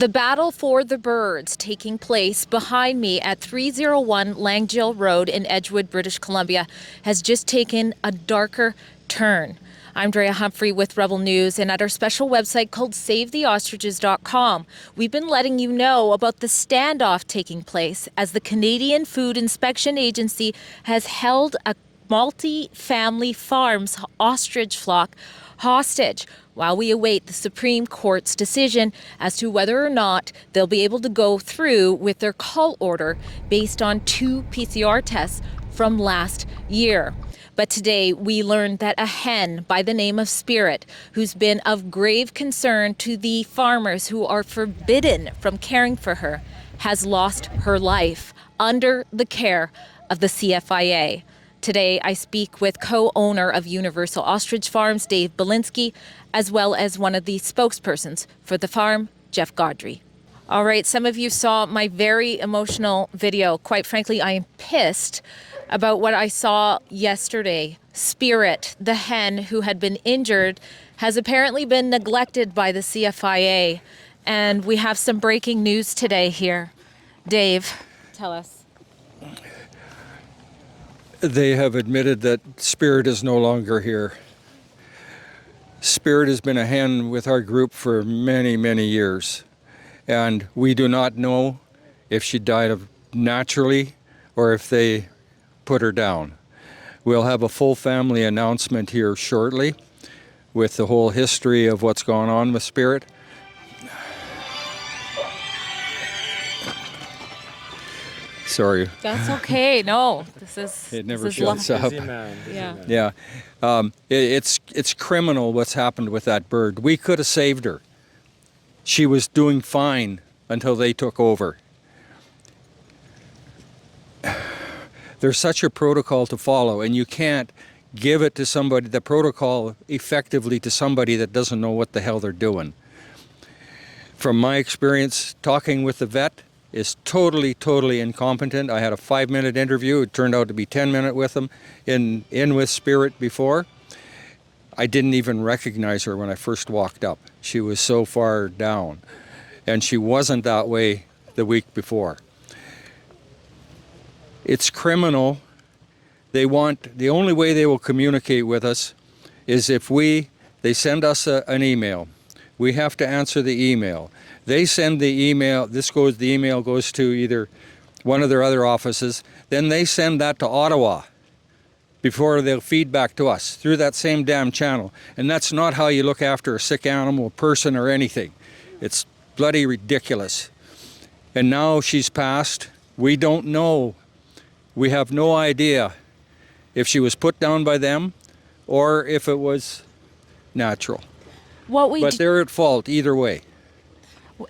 The battle for the birds taking place behind me at 301 Langdale Road in Edgewood, British Columbia, has just taken a darker turn. I'm Drea Humphrey with Rebel News, and at our special website called SaveTheOstriches.com, we've been letting you know about the standoff taking place as the Canadian Food Inspection Agency has held a multi-family farm's ostrich flock hostage while we await the Supreme Court's decision as to whether or not they'll be able to go through with their call order based on 2 PCR tests from last year. But today we learned that a hen by the name of Spirit, who's been of grave concern to the farmers who are forbidden from caring for her, has lost her life under the care of the CFIA. Today, I speak with co-owner of Universal Ostrich Farms, Dave Belinsky, as well as one of the spokespersons for the farm, Jeff Gaudry. All right, some of you saw my very emotional video. Quite frankly, I am pissed about what I saw yesterday. Spirit, the hen who had been injured, has apparently been neglected by the CFIA. And we have some breaking news today here. Dave, tell us. They have admitted that Spirit is no longer here. Spirit has been a hen with our group for many, many years. And we do not know if she died of naturally or if they put her down. We'll have a full family announcement here shortly with the whole history of what's gone on with Spirit. Sorry. That's okay. No, this is. It never shuts up. Yeah. It's criminal what's happened with that bird. We could have saved her. She was doing fine until they took over. There's such a protocol to follow, and you can't give it to somebody, the protocol effectively to somebody that doesn't know what the hell they're doing. From my experience talking with the vet, is totally incompetent. I had a 5-minute interview. It turned out to be 10-minute with him in with Spirit before. I didn't even recognize her when I first walked up. She was so far down. And she wasn't that way the week before. It's criminal. The only way they will communicate with us is if they send us an email. We have to answer the email. They send the email, the email goes to either one of their other offices, then they send that to Ottawa before they'll feed back to us through that same damn channel. And that's not how you look after a sick animal, person, or anything. It's bloody ridiculous. And now she's passed. We don't know. We have no idea if she was put down by them or if it was natural. But they're at fault either way.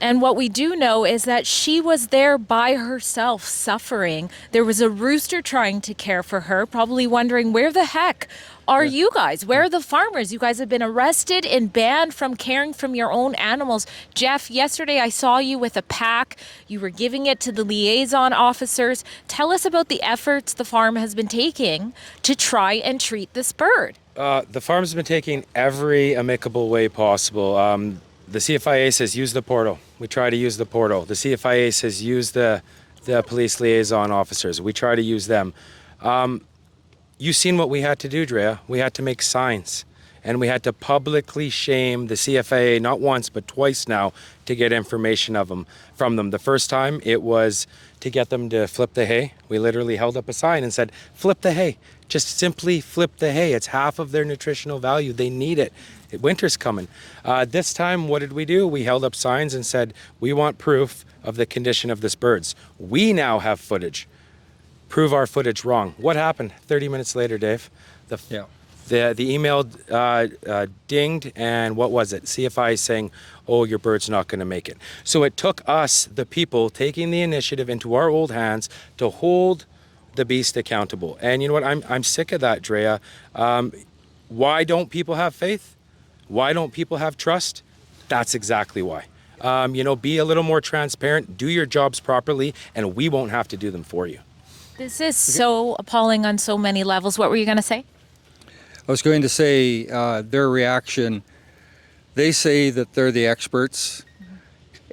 And what we do know is that she was there by herself suffering. There was a rooster trying to care for her, probably wondering, where the heck are you guys? Where are the farmers? You guys have been arrested and banned from caring from your own animals. Jeff, yesterday I saw you with a pack. You were giving it to the liaison officers. Tell us about the efforts the farm has been taking to try and treat this bird. The farm's been taking every amicable way possible. The CFIA says use the portal. We try to use the portal. The CFIA says use the police liaison officers. We try to use them. You've seen what we had to do, Drea. We had to make signs. And we had to publicly shame the CFIA, not once, but twice now, to get information from them. The first time, it was to get them to flip the hay. We literally held up a sign and said, flip the hay. Just simply flip the hay. It's half of their nutritional value. They need it. Winter's coming. This time, what did we do? We held up signs and said, we want proof of the condition of this birds. We now have footage. Prove our footage wrong. What happened 30 minutes later, Dave? The email dinged, and what was it? CFI saying, oh, your bird's not going to make it. So it took us, the people, taking the initiative into our old hands to hold the beast accountable. And you know what? I'm sick of that, Drea. Why don't people have faith? Why don't people have trust? That's exactly why. Be a little more transparent, do your jobs properly, and we won't have to do them for you. This is so appalling on so many levels. What were you going to say? I was going to say their reaction, they say that they're the experts.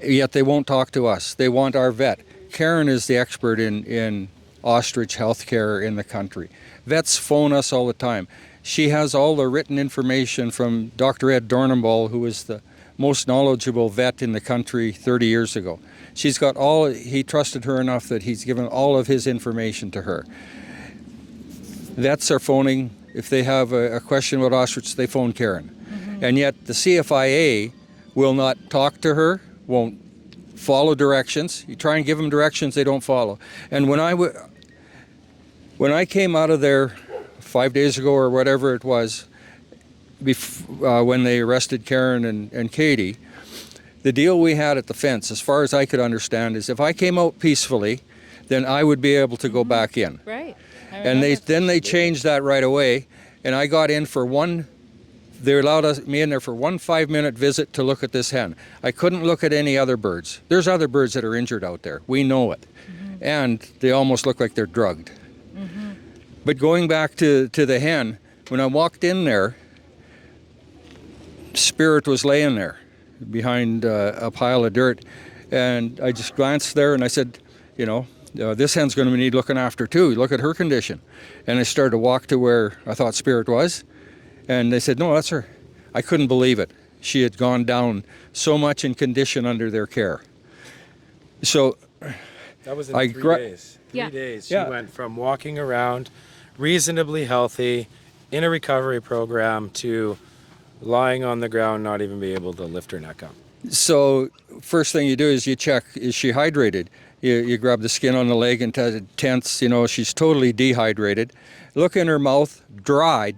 yet they won't talk to us. They want our vet. Karen is the expert in ostrich healthcare in the country. Vets phone us all the time. She has all the written information from Dr. Ed Dornenball, who was the most knowledgeable vet in the country 30 years ago. She's got he trusted her enough that he's given all of his information to her. Vets are phoning. If they have a question about ostrich, they phone Karen. And yet the CFIA will not talk to her, won't follow directions. You try and give them directions, they don't follow. And when I came out of there 5 days ago or whatever it was, when they arrested Karen and Katie, the deal we had at the fence, as far as I could understand, is if I came out peacefully, then I would be able to go back in. Right. And they changed that right away, and I got in for they allowed me in there for 1 5-minute visit to look at this hen. I couldn't look at any other birds. There's other birds that are injured out there. We know it. And they almost look like they're drugged. But going back to the hen, when I walked in there, Spirit was laying there behind a pile of dirt. And I just glanced there and I said, this hen's going to need looking after too. Look at her condition. And I started to walk to where I thought Spirit was. And they said, no, that's her. I couldn't believe it. She had gone down so much in condition under their care. So that was in 3 days. 3 Yeah. days. She went from walking around reasonably healthy in a recovery program to lying on the ground, not even be able to lift her neck up. So first thing you do is you check, is she hydrated? You grab the skin on the leg and tense, she's totally dehydrated. Look in her mouth, dry.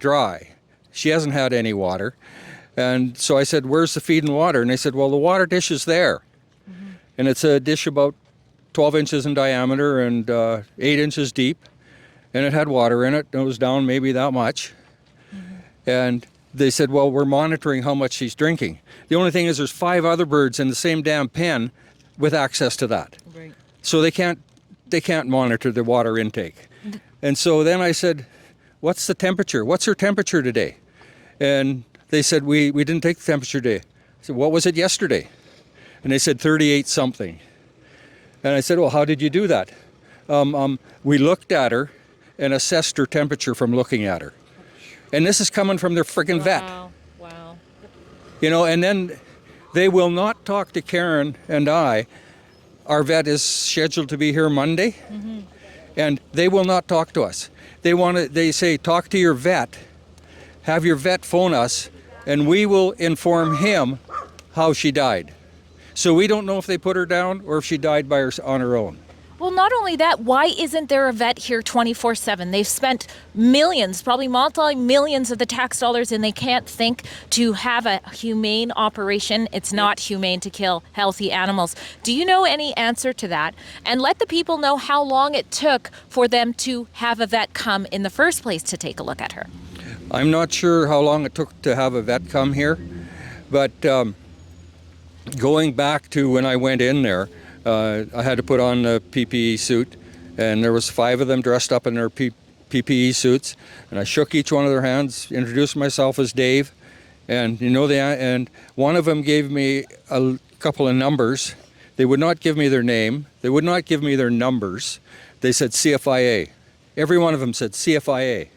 She hasn't had any water. And so I said, where's the feed and water? And they said, well, the water dish is there. And it's a dish about 12 inches in diameter and 8 inches deep. And it had water in it. It was down maybe that much. And they said, well, we're monitoring how much she's drinking. The only thing is there's 5 other birds in the same damn pen with access to that. Right. So they can't monitor the water intake. And so then I said, what's the temperature? What's her temperature today? And they said, we didn't take the temperature today. I said, what was it yesterday? And they said 38 something. And I said, well, how did you do that? We looked at her and assessed her temperature from looking at her. And this is coming from their friggin' vet. Wow. And then they will not talk to Karen and I. Our vet is scheduled to be here Monday. And they will not talk to us. They say, talk to your vet, have your vet phone us, and we will inform him how she died. So we don't know if they put her down or if she died on her own. Well, not only that, why isn't there a vet here 24/7? They've spent millions, probably multi-millions of the tax dollars, and they can't think to have a humane operation. It's not humane to kill healthy animals. Do you know any answer to that? And let the people know how long it took for them to have a vet come in the first place to take a look at her. I'm not sure how long it took to have a vet come here, but going back to when I went in there, I had to put on a PPE suit, and there was 5 of them dressed up in their PPE suits, and I shook each one of their hands, introduced myself as Dave, and and one of them gave me a couple of numbers. They would not give me their name. They would not give me their numbers. They said CFIA. Every one of them said CFIA.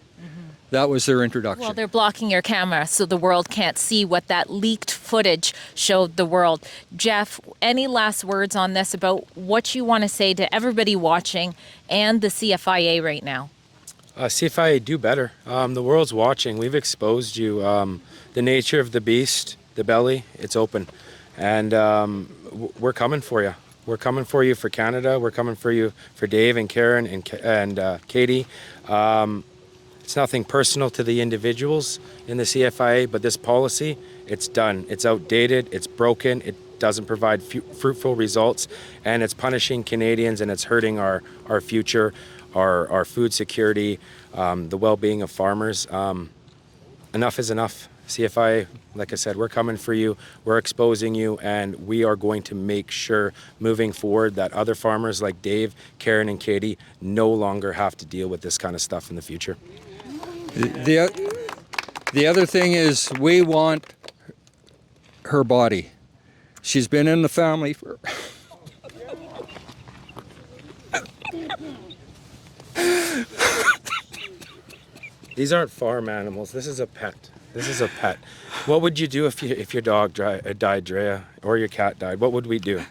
That was their introduction. Well, they're blocking your camera so the world can't see what that leaked footage showed the world. Jeff, any last words on this about what you want to say to everybody watching and the CFIA right now? CFIA, do better. The world's watching. We've exposed you. The nature of the beast, the belly, it's open. And we're coming for you. We're coming for you for Canada. We're coming for you for Dave and Karen and Katie. It's nothing personal to the individuals in the CFIA, but this policy, it's done. It's outdated, it's broken, it doesn't provide fruitful results, and it's punishing Canadians, and it's hurting our future, our food security, the well-being of farmers. Enough is enough. CFIA, like I said, we're coming for you, we're exposing you, and we are going to make sure moving forward that other farmers like Dave, Karen, and Katie no longer have to deal with this kind of stuff in the future. The other thing is we want her body. She's been in the family for These aren't farm animals. This is a pet. This is a pet. What would you do if your dog died, Drea, or your cat died? What would we do?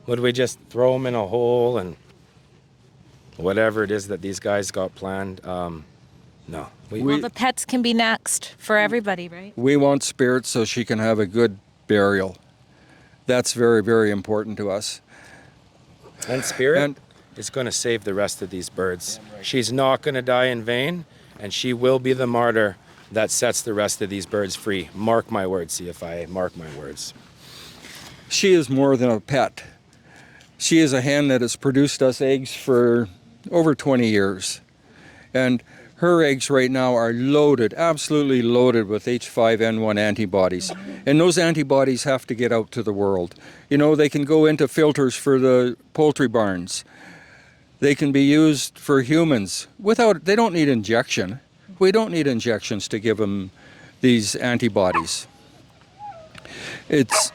Would we just throw them in a hole and whatever it is that these guys got planned? No. Well, the pets can be next for everybody, right? We want Spirit so she can have a good burial. That's very, very important to us. And Spirit is going to save the rest of these birds. She's not going to die in vain, and she will be the martyr that sets the rest of these birds free. Mark my words, CFIA. Mark my words. She is more than a pet. She is a hen that has produced us eggs for over 20 years. And her eggs right now are loaded, absolutely loaded with H5N1 antibodies. And those antibodies have to get out to the world. You know, they can go into filters for the poultry barns. They can be used for humans they don't need injection. We don't need injections to give them these antibodies. It's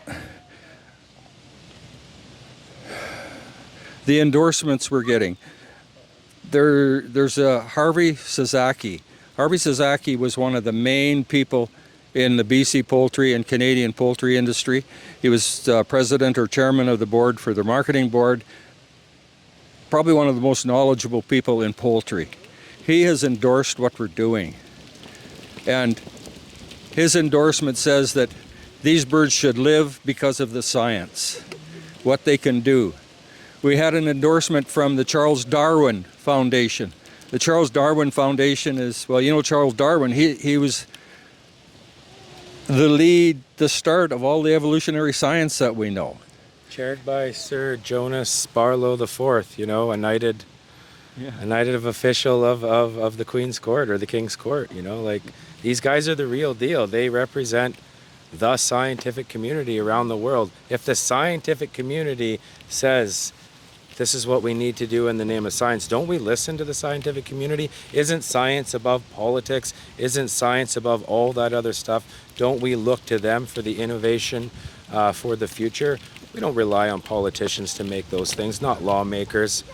the endorsements we're getting. There's a Harvey Sasaki. Harvey Sasaki was one of the main people in the BC poultry and Canadian poultry industry. He was president or chairman of the board for the marketing board. Probably one of the most knowledgeable people in poultry. He has endorsed what we're doing. And his endorsement says that these birds should live because of the science, what they can do. We had an endorsement from the Charles Darwin Foundation. The Charles Darwin Foundation is, well, you know Charles Darwin, he was the start of all the evolutionary science that we know. Chaired by Sir Jonas Barlow IV, you know, a knighted official of the Queen's Court or the King's Court, you know, like these guys are the real deal. They represent the scientific community around the world. If the scientific community says this is what we need to do in the name of science, don't we listen to the scientific community? Isn't science above politics? Isn't science above all that other stuff? Don't we look to them for the innovation for the future? We don't rely on politicians to make those things, not lawmakers,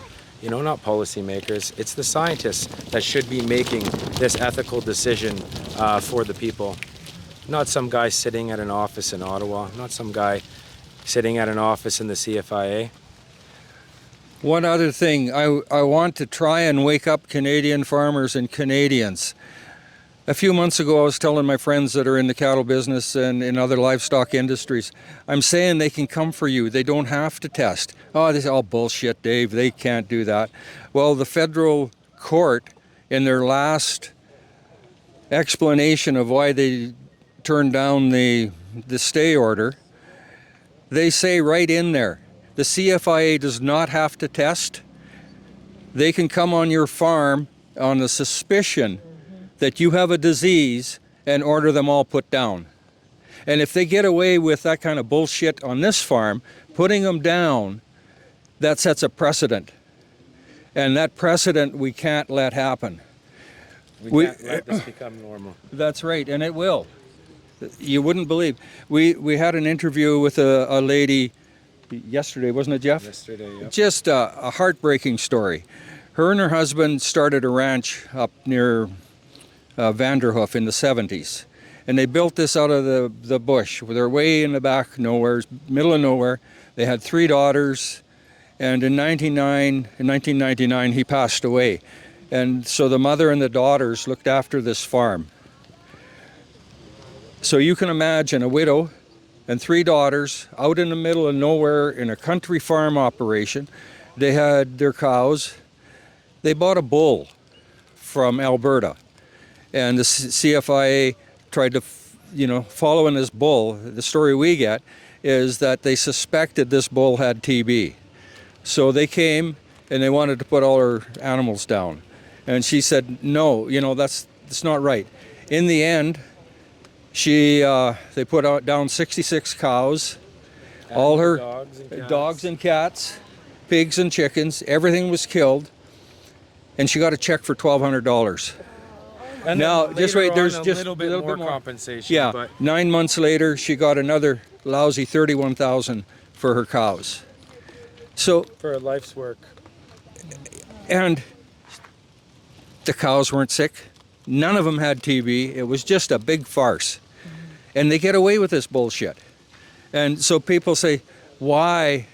you know, not policymakers. It's the scientists that should be making this ethical decision for the people. Not some guy sitting at an office in Ottawa, not some guy sitting at an office in the CFIA. One other thing, I want to try and wake up Canadian farmers and Canadians. A few months ago, I was telling my friends that are in the cattle business and in other livestock industries, I'm saying they can come for you. They don't have to test. Oh, this is all bullshit, Dave. They can't do that. Well, the federal court, in their last explanation of why they turned down the stay order, they say right in there, the CFIA does not have to test. They can come on your farm on the suspicion that you have a disease and order them all put down. And if they get away with that kind of bullshit on this farm, putting them down, that sets a precedent. And that precedent we can't let happen. We can't let this become normal. That's right, and it will. You wouldn't believe. We had an interview with a lady yesterday, wasn't it, Jeff? Yesterday, yep. Just a heartbreaking story. Her and her husband started a ranch up near Vanderhoof in the 70s. And they built this out of the bush. They're way in the back, nowhere, middle of nowhere. They had 3 daughters. And in 1999, he passed away. And so the mother and the daughters looked after this farm. So you can imagine a widow and 3 daughters out in the middle of nowhere in a country farm operation. They had their cows. They bought a bull from Alberta. And the CFIA tried to, following this bull. The story we get is that they suspected this bull had TB. So they came and they wanted to put all her animals down. And she said, no, that's not right. In the end, they put down 66 cows, all her dogs and cats, pigs and chickens, everything was killed. And she got a check for $1,200. And Now, then just later wait, there's on, just a little bit more compensation. Yeah, But 9 months later, she got another lousy $31,000 for her cows. So, for a life's work. and the cows weren't sick. None of them had TB. It was just a big farce. And they get away with this bullshit. And so people say, why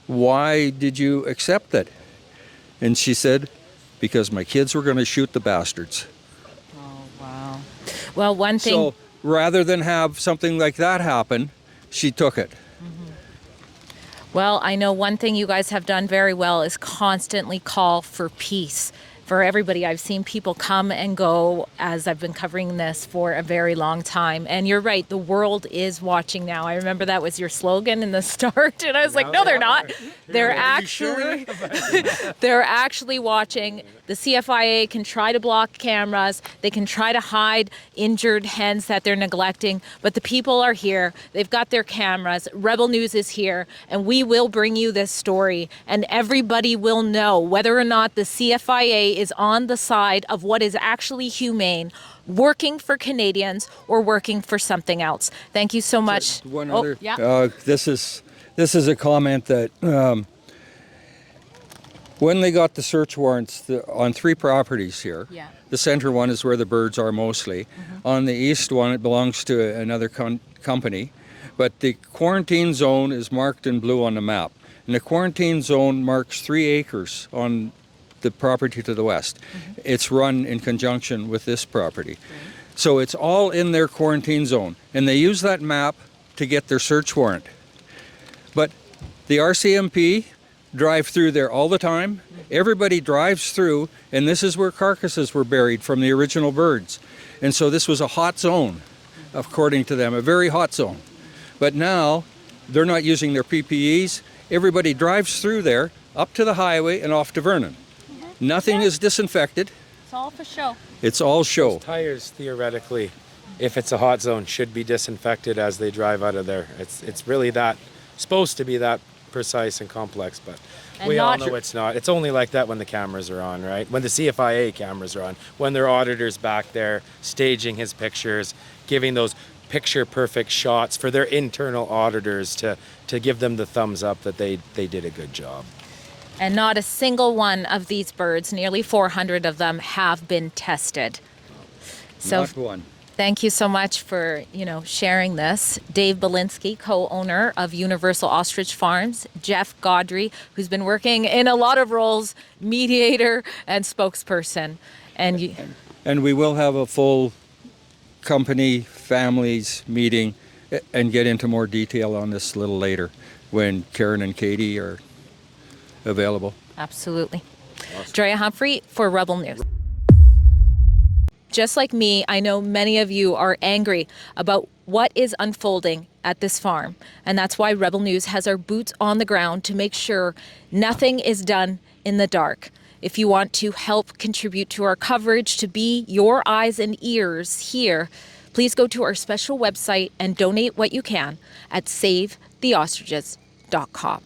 did you accept it? And she said, because my kids were going to shoot the bastards. Oh, wow. Well, one thing. So rather than have something like that happen, she took it. Well, I know one thing you guys have done very well is constantly call for peace for everybody. I've seen people come and go as I've been covering this for a very long time. And you're right, the world is watching now. I remember that was your slogan in the start, and I was like, no, they're not. They're actually they're actually watching. The CFIA can try to block cameras. They can try to hide injured hens that they're neglecting, but the people are here. They've got their cameras. Rebel News is here, and we will bring you this story, and everybody will know whether or not the CFIA is on the side of what is actually humane, working for Canadians or working for something else. Thank you so much. One other. Yeah. This is a comment that when they got the search warrants on 3 properties here, Yeah. the center one is where the birds are mostly. On the east one, it belongs to another company, but the quarantine zone is marked in blue on the map. And the quarantine zone marks 3 acres on the property to the west. It's run in conjunction with this property. So it's all in their quarantine zone. And they use that map to get their search warrant. But the RCMP drive through there all the time. Everybody drives through, and this is where carcasses were buried from the original birds. And so this was a hot zone, according to them, a very hot zone. But now they're not using their PPEs. Everybody drives through there, up to the highway and off to Vernon. Nothing is disinfected. It's all for show. It's all show. Tires, theoretically, if it's a hot zone, should be disinfected as they drive out of there. It's really that supposed to be that precise and complex, but And we all not- know it's not. It's only like that when the cameras are on, right? When the CFIA cameras are on, when their auditor's back there staging his pictures, giving those picture perfect shots for their internal auditors to give them the thumbs up that they did a good job. And not a single one of these birds, nearly 400 of them, have been tested. So Not one. thank you so much for, sharing this. Dave Belinsky, co-owner of Universal Ostrich Farms. Jeff Gaudry, who's been working in a lot of roles, mediator and spokesperson. And we will have a full company families meeting and get into more detail on this a little later when Karen and Katie are available. Absolutely. Drea Humphrey for Rebel News. Just like me, I know many of you are angry about what is unfolding at this farm. And that's why Rebel News has our boots on the ground to make sure nothing is done in the dark. If you want to help contribute to our coverage, to be your eyes and ears here, please go to our special website and donate what you can at SaveTheOstriches.com.